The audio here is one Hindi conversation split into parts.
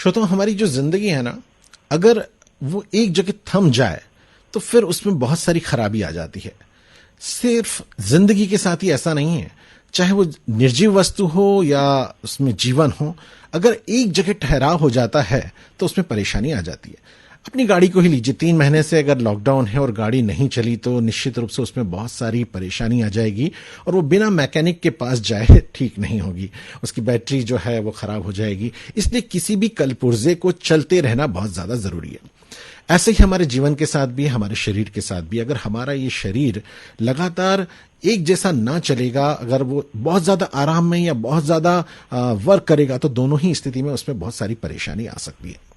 श्रोताओं, हमारी जो जिंदगी है ना, अगर वो एक जगह थम जाए तो फिर उसमें बहुत सारी खराबी आ जाती है। सिर्फ जिंदगी के साथ ही ऐसा नहीं है, चाहे वो निर्जीव वस्तु हो या उसमें जीवन हो, अगर एक जगह ठहराव हो जाता है तो उसमें परेशानी आ जाती है। अपनी गाड़ी को ही लीजिए, 3 महीने से अगर लॉकडाउन है और गाड़ी नहीं चली तो निश्चित रूप से उसमें बहुत सारी परेशानी आ जाएगी और वो बिना मैकेनिक के पास जाए ठीक नहीं होगी, उसकी बैटरी जो है वो खराब हो जाएगी। इसलिए किसी भी कलपुर्जे को चलते रहना बहुत ज्यादा जरूरी है। ऐसे ही हमारे जीवन के साथ भी, हमारे शरीर के साथ भी, अगर हमारा ये शरीर लगातार एक जैसा ना चलेगा, अगर वो बहुत ज्यादा आराम में या बहुत ज्यादा वर्क करेगा तो दोनों ही स्थिति में उसमें बहुत सारी परेशानी आ सकती है।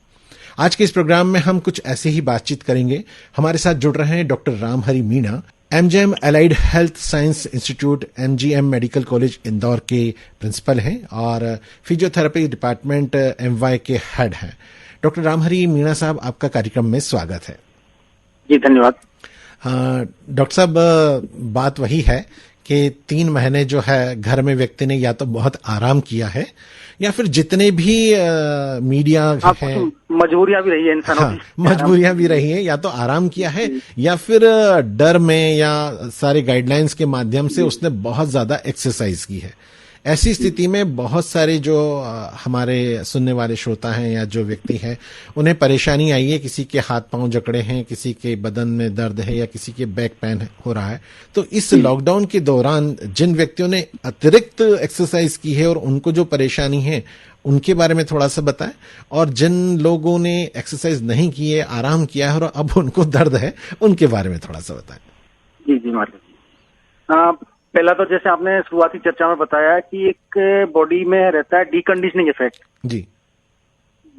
आज के इस प्रोग्राम में हम कुछ ऐसे ही बातचीत करेंगे। हमारे साथ जुड़ रहे हैं doctor Ramhari Meena, MGM allied health science institute, MGM medical college Indore के प्रिंसिपल हैं और फिजियोथेरेपी डिपार्टमेंट एमवाई के हेड हैं। डॉक्टर रामहरि मीणा साहब, आपका कार्यक्रम में स्वागत है। जी धन्यवाद। डॉक्टर साहब, बात वही है कि 3 महीने जो है घर में व्यक्ति ने या तो बहुत आराम किया है या फिर जितने भी मीडिया है, मजबूरियां भी रही है इंसानों की, मजबूरियां भी रही है, या तो आराम किया है या फिर डर में या सारे गाइडलाइंस के माध्यम से उसने बहुत ज्यादा एक्सरसाइज की है। ऐसी स्थिति में बहुत सारे जो हमारे सुनने वाले श्रोता हैं या जो व्यक्ति हैं, उन्हें परेशानी आई है, किसी के हाथ पांव जकड़े हैं, किसी के बदन में दर्द है या किसी के बैक पेन हो रहा है। तो इस लॉकडाउन के दौरान जिन व्यक्तियों ने अतिरिक्त एक्सरसाइज की है और उनको जो परेशानी है उनके बारे में थोड़ा सा बताएं, और जिन लोगों ने एक्सरसाइज नहीं की है, आराम किया है और अब उनको दर्द है, उनके बारे में थोड़ा सा बताएं। जी जी मालिक, पहला तो जैसे आपने शुरुआती चर्चा में बताया कि एक बॉडी में रहता है डीकंडीशनिंग इफेक्ट। जी,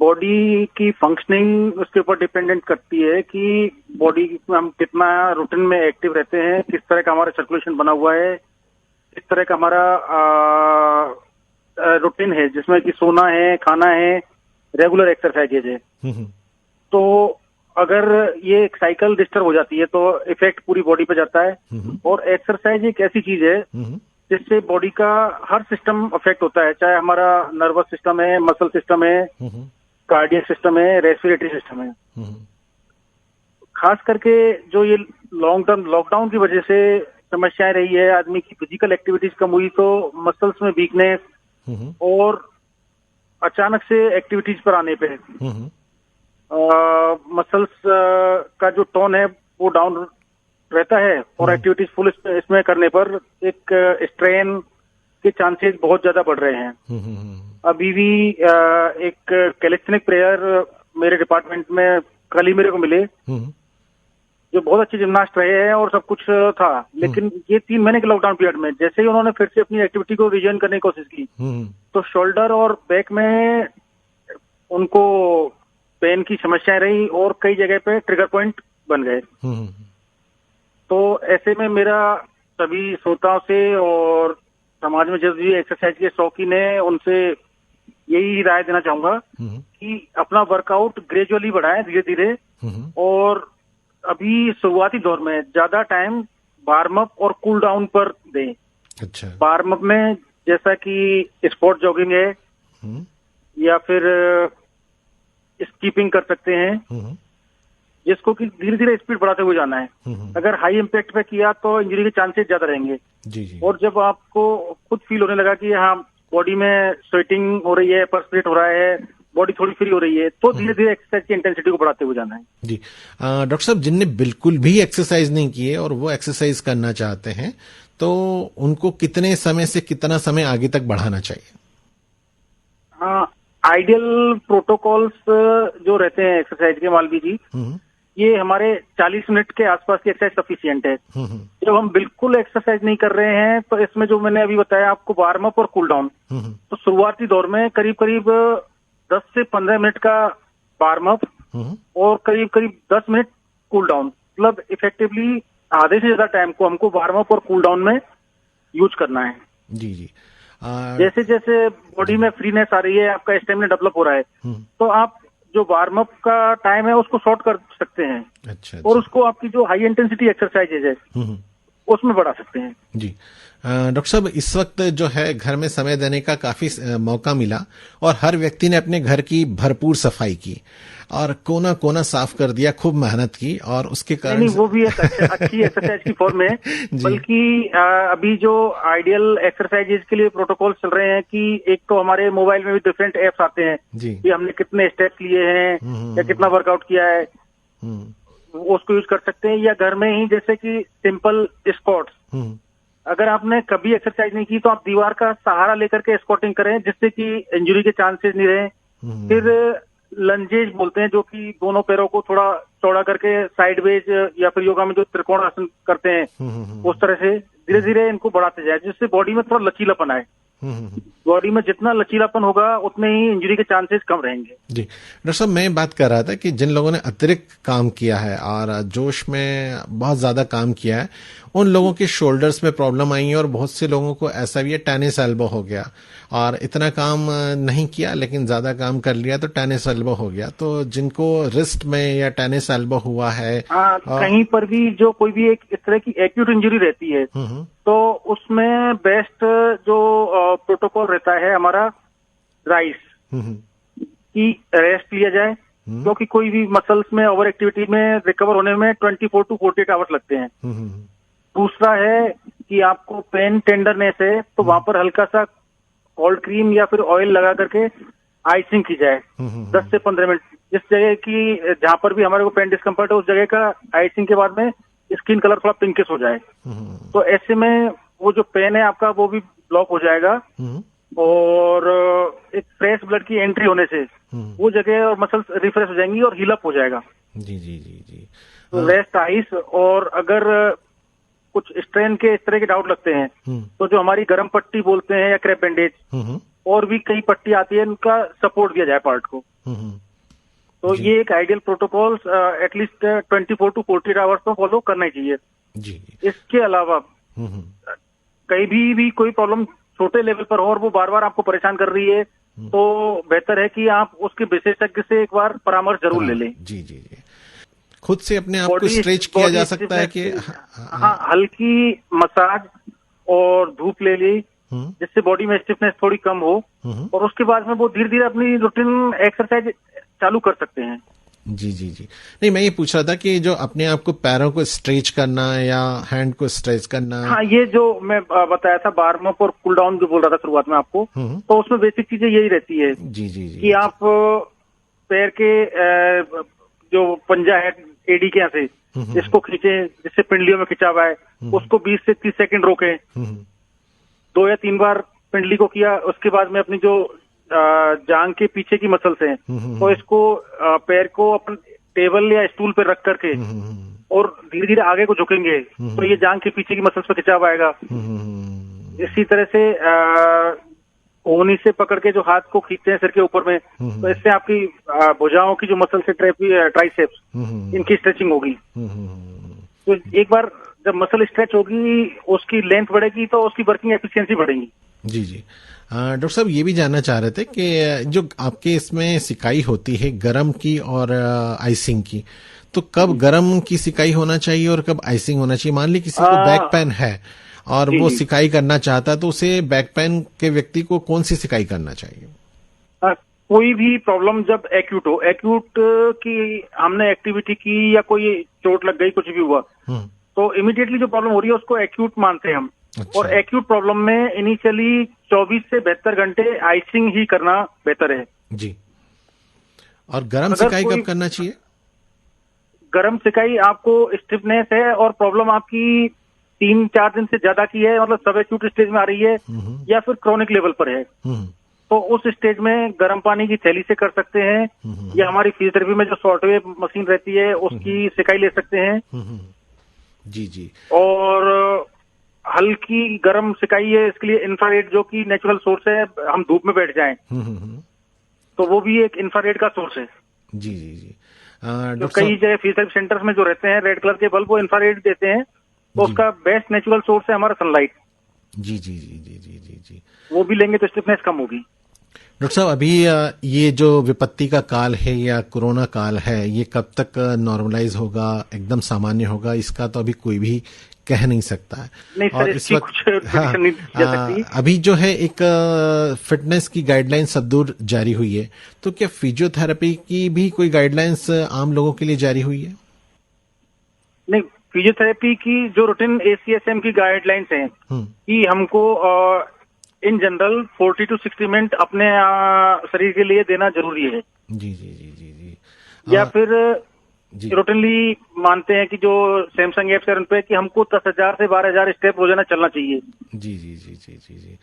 बॉडी की फंक्शनिंग उसके ऊपर डिपेंडेंट करती है कि बॉडी में हम कितना रूटीन में एक्टिव रहते हैं, किस तरह का हमारा सर्कुलेशन बना हुआ है, किस तरह का हमारा रूटीन है जिसमें कि सोना है, खाना है, रेगुलर एक्सरसाइजेज है। तो अगर ये एक साइकिल डिस्टर्ब हो जाती है तो इफेक्ट पूरी बॉडी पे जाता है। और एक्सरसाइज एक ऐसी चीज है जिससे बॉडी का हर सिस्टम अफेक्ट होता है, चाहे हमारा नर्वस सिस्टम है, मसल सिस्टम है, कार्डियक सिस्टम है, रेस्पिरेटरी सिस्टम है। खास करके जो ये लॉन्ग टर्म लॉकडाउन की वजह से समस्याएं रही है, आदमी की फिजिकल एक्टिविटीज कम हुई तो मसल्स में वीकनेस और अचानक से एक्टिविटीज पर आने पे मसल्स का जो टोन है वो डाउन रहता है और एक्टिविटीज फुल इसमें करने पर एक स्ट्रेन के चांसेस बहुत ज्यादा बढ़ रहे हैं। अभी भी एक कैलिस्थेनिक प्लेयर मेरे डिपार्टमेंट में कल ही मेरे को मिले, जो बहुत अच्छे जिम्नास्ट रहे हैं और सब कुछ था, लेकिन ये 3 महीने के लॉकडाउन पीरियड में जैसे ही उन्होंने फिर से अपनी एक्टिविटी को रिजॉइन करने की कोशिश की तो शोल्डर और बैक में उनको पेन की समस्याएं रही और कई जगह पे ट्रिगर पॉइंट बन गए। तो ऐसे में मेरा सभी श्रोताओं से और समाज में जो भी एक्सरसाइज के शौकीन है उनसे यही राय देना चाहूंगा कि अपना वर्कआउट ग्रेजुअली बढ़ाएं, धीरे धीरे। और अभी शुरुआती दौर में ज्यादा टाइम वार्म अप और कूल डाउन पर दें। अच्छा। वार्म अप में जैसा कि स्पॉट जॉगिंग है या फिर स्कीपिंग कर सकते हैं, जिसको कि धीरे धीरे स्पीड बढ़ाते हुए जाना है। अगर हाई इम्पैक्ट पे किया तो इंजरी के चांसेस ज्यादा रहेंगे। जी। और जब आपको खुद फील होने लगा कि हाँ बॉडी में स्वेटिंग हो रही है, परस्पिरेट हो रहा है, बॉडी थोड़ी फ्री हो रही है, तो धीरे धीरे एक्सरसाइज की इंटेंसिटी को बढ़ाते हुए जाना है। जी। डॉक्टर साहब, जिनने बिल्कुल भी एक्सरसाइज नहीं की है और वो एक्सरसाइज करना चाहते हैं तो उनको कितने समय से कितना समय आगे तक बढ़ाना चाहिए? आइडियल प्रोटोकॉल्स जो रहते हैं एक्सरसाइज के, मालवी जी, ये हमारे 40 मिनट के आसपास की एक्सरसाइज सफिशिएंट है। जब हम बिल्कुल एक्सरसाइज नहीं कर रहे हैं तो इसमें जो मैंने अभी बताया आपको, वार्म अप और कूल डाउन, तो शुरुआती दौर में करीब करीब 10 से 15 मिनट का वार्म अप और करीब करीब 10 मिनट कूल डाउन, मतलब इफेक्टिवली आधे से ज्यादा टाइम को हमको वार्म अप और कूल डाउन में यूज करना है। जी। जैसे जैसे बॉडी में फ्रीनेस आ रही है, आपका स्टेमिना डेवलप हो रहा है, तो आप जो वार्म अप का टाइम है उसको शॉर्ट कर सकते हैं। अच्छा। और उसको आपकी जो हाई इंटेंसिटी एक्सरसाइजेज है उसमें बढ़ा सकते हैं। जी डॉक्टर साहब, इस वक्त जो है घर में समय देने का काफी मौका मिला और हर व्यक्ति ने अपने घर की भरपूर सफाई की और कोना कोना साफ कर दिया, खूब मेहनत की और उसके कारण नहीं, वो भी एक अच्छी एक्सरसाइज की फॉर्म है। बल्कि अभी जो आइडियल एक्सरसाइजेज के लिए प्रोटोकॉल चल रहे हैं कि एक तो हमारे मोबाइल में भी डिफरेंट एप्स आते हैं कि हमने कितने स्टेप्स लिए हैं या कितना वर्कआउट किया है, उसको यूज कर सकते हैं। या घर में ही जैसे कि सिंपल स्क्वाट्स, अगर आपने कभी एक्सरसाइज नहीं की तो आप दीवार का सहारा लेकर के स्क्वाटिंग करें, जिससे कि इंजरी के चांसेस नहीं रहे। फिर लंजेज बोलते हैं, जो कि दोनों पैरों को थोड़ा चौड़ा करके साइडवेज, या फिर योगा में जो त्रिकोण आसन करते हैं उस तरह से धीरे धीरे इनको बढ़ाते जाए, जिससे बॉडी में थोड़ा लचीलापन आए। बॉडी में जितना लचीलापन होगा उतने ही इंजरी के चांसेस कम रहेंगे। जी डॉक्टर साहब, मैं बात कर रहा था कि जिन लोगों ने अतिरिक्त काम किया है और जोश में बहुत ज्यादा काम किया है, उन लोगों के शोल्डर्स में प्रॉब्लम आई है और बहुत से लोगों को ऐसा भी है टेनिस एल्बो हो गया और इतना काम नहीं किया लेकिन ज्यादा काम कर लिया तो टेनिस एल्बो हो गया। तो जिनको रिस्ट में या टेनिस एल्बो हुआ है, कहीं पर भी जो कोई भी एक इस तरह की एक्यूट इंजरी रहती है तो उसमें बेस्ट जो प्रोटोकॉल रहता है हमारा राइस की रेस्ट लिया जाए, क्योंकि कोई भी मसल्स में ओवर एक्टिविटी में रिकवर होने में 24 to 48 आवर्स लगते हैं। दूसरा है कि आपको पेन टेंडरनेस है तो वहां पर हल्का सा कोल्ड क्रीम या फिर ऑयल लगा करके आइसिंग की जाए 10 से 15 मिनट। जिस जगह की जहां पर भी हमारे को पेन डिस्कम्फर्ट है उस जगह का आइसिंग के बाद में स्किन कलर थोड़ा पिंकिश हो जाए, तो ऐसे में वो जो पेन है आपका वो भी ब्लॉक हो जाएगा और एक फ्रेश ब्लड की एंट्री होने से वो जगह और मसल्स रिफ्रेश हो जाएंगी और हील अप हो जाएगा। जी जी जी जी तो रेस्ट आइस। और अगर कुछ स्ट्रेन के इस तरह के डाउट लगते हैं तो जो हमारी गर्म पट्टी बोलते हैं या क्रैप बैंडेज और भी कई पट्टी आती है, उनका सपोर्ट दिया जाए पार्ट को। तो ये एक ideal protocol at least 24 to 48 hours में फॉलो करना ही चाहिए। जी। इसके अलावा कहीं भी कोई प्रॉब्लम छोटे लेवल पर हो और वो बार बार आपको परेशान कर रही है तो बेहतर है कि आप उसके विशेषज्ञ से एक बार परामर्श जरूर ले लें। जी जी जी। खुद से अपने आप को स्ट्रेच किया जा सकता है कि हाँ, हल्की मसाज और धूप ले ली जिससे बॉडी में स्टिफनेस थोड़ी कम हो और उसके बाद में वो धीरे धीरे अपनी रूटीन एक्सरसाइज चालू कर सकते हैं। जी जी जी। नहीं, मैं ये पूछ रहा था कि जो अपने आप को पैरों को स्ट्रेच करना या हैंड को स्ट्रेच करना। हाँ, ये जो मैं बताया था वार्म अप और कूल डाउन जो बोल रहा था शुरुआत में आपको, तो उसमें बेसिक चीजें यही रहती है। जी जी जी। कि आप पैर के जो पंजा है एडी के यहाँ से इसको खींचे, जिससे पिंडलियों में खिंचावा है उसको 20 से 30 सेकंड रोके, 2 या 3 बार पिंडली को किया। उसके बाद में अपनी जो जांग के पीछे की मसल्स हैं तो इसको पैर को अपन टेबल या स्टूल पर रख करके और धीरे धीरे आगे को झुकेंगे तो ये जांग के पीछे की मसल्स पर खिंचाव आएगा। इसी तरह से कोहनी से पकड़ के जो हाथ को खींचते हैं सिर के ऊपर में, तो इससे आपकी भुजाओं की जो मसल से ट्राइसेप्स इनकी स्ट्रेचिंग होगी। तो एक बार जब मसल स्ट्रेच होगी उसकी लेंथ बढ़ेगी तो उसकी वर्किंग एफिशिएंसी बढ़ेगी। जी जी। डॉक्टर साहब, ये भी जानना चाह रहे थे कि जो आपके इसमें सिकाई होती है गरम की और आइसिंग की, तो कब गरम की सिकाई होना चाहिए और कब आइसिंग होना चाहिए? मान ली किसी को बैक पेन है और वो सिकाई करना चाहता है तो उसे बैक पेन के व्यक्ति को कौन सी सिकाई करना चाहिए? कोई भी प्रॉब्लम जब एक्यूट हो, एक्यूट की हमने एक्टिविटी की या कोई चोट लग गई, कुछ भी हुआ तो इमीडिएटली जो प्रॉब्लम हो रही है उसको एक्यूट मानते हैं हम। अच्छा। और एक्यूट प्रॉब्लम में इनिशियली 24 से 72 घंटे आइसिंग ही करना बेहतर है। जी। और गरम सिकाई कब करना चाहिए? गरम सिकाई आपको स्टिफनेस है और प्रॉब्लम आपकी 3-4 दिन से ज्यादा की है, मतलब सब एक्यूट स्टेज में आ रही है या फिर क्रोनिक लेवल पर है, तो उस स्टेज में गर्म पानी की थैली से कर सकते हैं या हमारी फिजियोथेरेपी में जो शॉर्टवेव मशीन रहती है उसकी सिकाई ले सकते हैं। जी जी। और हल्की गर्म सिकाई है, इसके लिए इंफ्रारेड जो कि नेचुरल सोर्स है, हम धूप में बैठ जाएं तो वो भी एक इंफ्रारेड का सोर्स है। जी जी जी। तो कई जगह फिजियोथेरेपी सेंटर्स में जो रहते हैं रेड कलर के बल्ब वो इंफ्रारेड देते हैं, तो उसका बेस्ट नेचुरल सोर्स है हमारा सनलाइट। जी जी जी जी जी जी जी। वो भी लेंगे तो स्टिफनेस कम होगी। डॉक्टर साहब, अभी ये जो विपत्ति का काल है या कोरोना काल है, ये कब तक नॉर्मलाइज होगा, एकदम सामान्य होगा, इसका तो अभी कोई भी कह नहीं सकता है। नहीं सर, इसकी कुछ prediction नहीं की जा सकती। अभी जो है एक फिटनेस की गाइडलाइंस अब दूर जारी हुई है, तो क्या फिजियोथेरेपी की भी कोई गाइडलाइंस आम लोगों के लिए जारी हुई है? नहीं, फिजियोथेरेपी की जो रूटीन ACSM की गाइडलाइंस हैं कि हमको इन जनरल 40 to 60 मिनट अपने शरीर के लिए देना जरूरी है। जी जी जी जी जी। या फिर रूटीनली मानते हैं कि जो सैमसंग एप्स है उन पे कि हमको 10,000 से 12,000 स्टेप रोजाना चलना चाहिए। जी जी जी जी जी जी।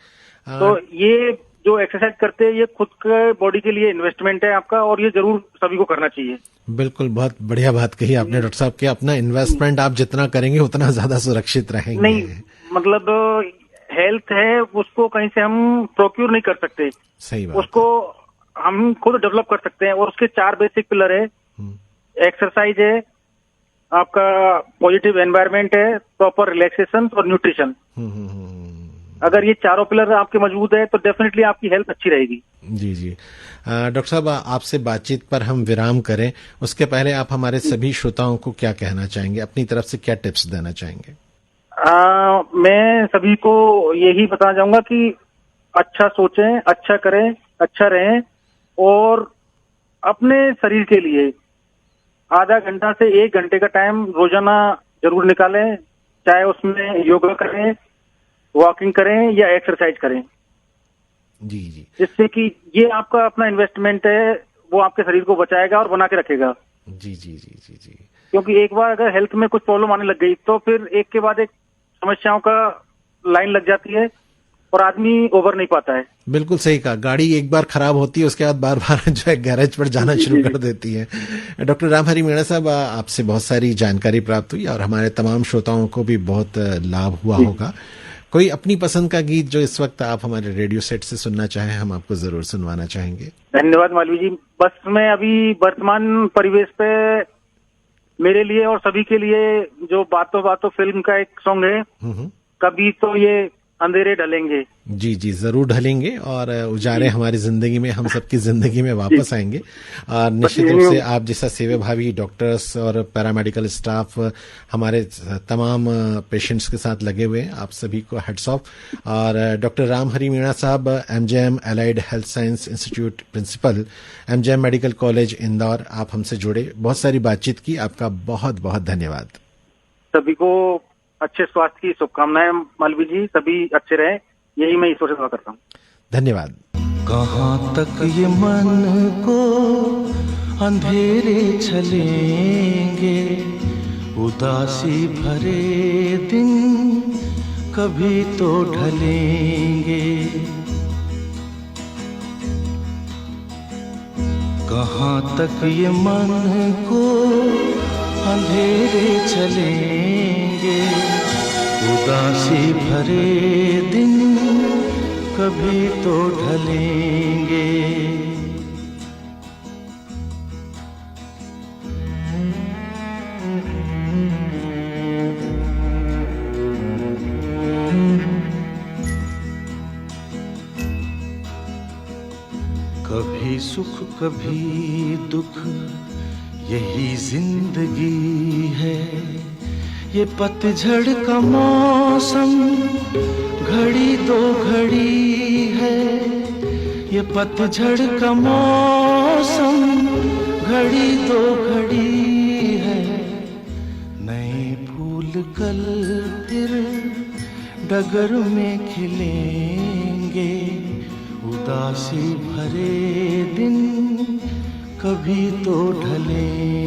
तो ये जो एक्सरसाइज करते हैं ये खुद के बॉडी के लिए इन्वेस्टमेंट है आपका, और ये जरूर सभी को करना चाहिए। बिल्कुल, बहुत बढ़िया बात कही आपने डॉक्टर साहब कि अपना इन्वेस्टमेंट आप जितना करेंगे उतना ज्यादा सुरक्षित रहेंगे। नहीं, मतलब हेल्थ है उसको कहीं से हम प्रोक्यूर नहीं कर सकते। सही बात। उसको हम खुद डेवलप कर सकते हैं, और उसके 4 बेसिक पिलर है। एक्सरसाइज है, आपका पॉजिटिव एनवायरनमेंट है, प्रॉपर रिलैक्सेशन और न्यूट्रिशन। अगर ये चारों पिलर आपके मजबूत है तो डेफिनेटली आपकी हेल्थ अच्छी रहेगी। जी जी। डॉक्टर साहब, आपसे बातचीत पर हम विराम करें उसके पहले आप हमारे सभी श्रोताओं को क्या कहना चाहेंगे, अपनी तरफ से क्या टिप्स देना चाहेंगे? मैं सभी को यही बताना चाहूंगा कि अच्छा सोचें, अच्छा करें, अच्छा रहें, और अपने शरीर के लिए आधा घंटा से 1 घंटे का टाइम रोजाना जरूर निकालें। चाहे उसमें योगा करें, वॉकिंग करें या एक्सरसाइज करें। जी जी। जिससे कि ये आपका अपना इन्वेस्टमेंट है, वो आपके शरीर को बचाएगा और बना के रखेगा। जी जी जी जी जी। क्योंकि एक बार अगर हेल्थ में कुछ प्रॉब्लम आने लग गई तो फिर एक के बाद एक समस्याओं का लाइन लग जाती है और आदमी ओवर नहीं पाता है। बिल्कुल सही कहा, गाड़ी एक बार खराब होती है उसके बाद बार बार जो है गैरेज पर जाना शुरू कर देती है। डॉक्टर रामहरि मीणा साहब, आपसे बहुत सारी जानकारी प्राप्त हुई और हमारे तमाम श्रोताओं को भी बहुत लाभ हुआ होगा। कोई अपनी पसंद का गीत जो इस वक्त आप हमारे रेडियो सेट से सुनना चाहें, हम आपको जरूर सुनवाना चाहेंगे। धन्यवाद मालवी जी। बस मैं अभी वर्तमान परिवेश पे मेरे लिए और सभी के लिए जो बातों बातों फिल्म का एक सॉन्ग है, कभी तो ये अंधेरे ढलेंगे। जी जी, जरूर ढलेंगे और उजाले हमारी जिंदगी में, हम सबकी जिंदगी में वापस आएंगे। और निश्चित रूप से आप जैसा सेवाभावी डॉक्टर्स और पैरामेडिकल स्टाफ हमारे तमाम पेशेंट्स के साथ लगे हुए हैं, आप सभी को हेड्स ऑफ। और डॉक्टर रामहरि मीणा साहब, MJM allied health science institute principal, MJM medical college Indore, आप हमसे जुड़े, बहुत सारी बातचीत की, आपका बहुत बहुत धन्यवाद। सभी को अच्छे स्वास्थ्य की शुभकामनाएं मालवी जी, सभी अच्छे रहें, यही मैं ईश्वर से दुआ करता हूँ। धन्यवाद। कहाँ तक ये मन को अंधेरे चलेंगे, उदासी भरे दिन कभी तो ढलेंगे। कहाँ तक ये मन को अंधेरे चलेंगे, उदासी भरे दिन कभी तो ढलेंगे। कभी सुख कभी दुख, यही जिंदगी है। ये पतझड़ का मौसम घड़ी दो घड़ी है। ये पतझड़ का मौसम घड़ी दो घड़ी है। नए फूल कल फिर डगर में खिलेंगे, उदासी भरे दिन कभी तो ढलेंगे।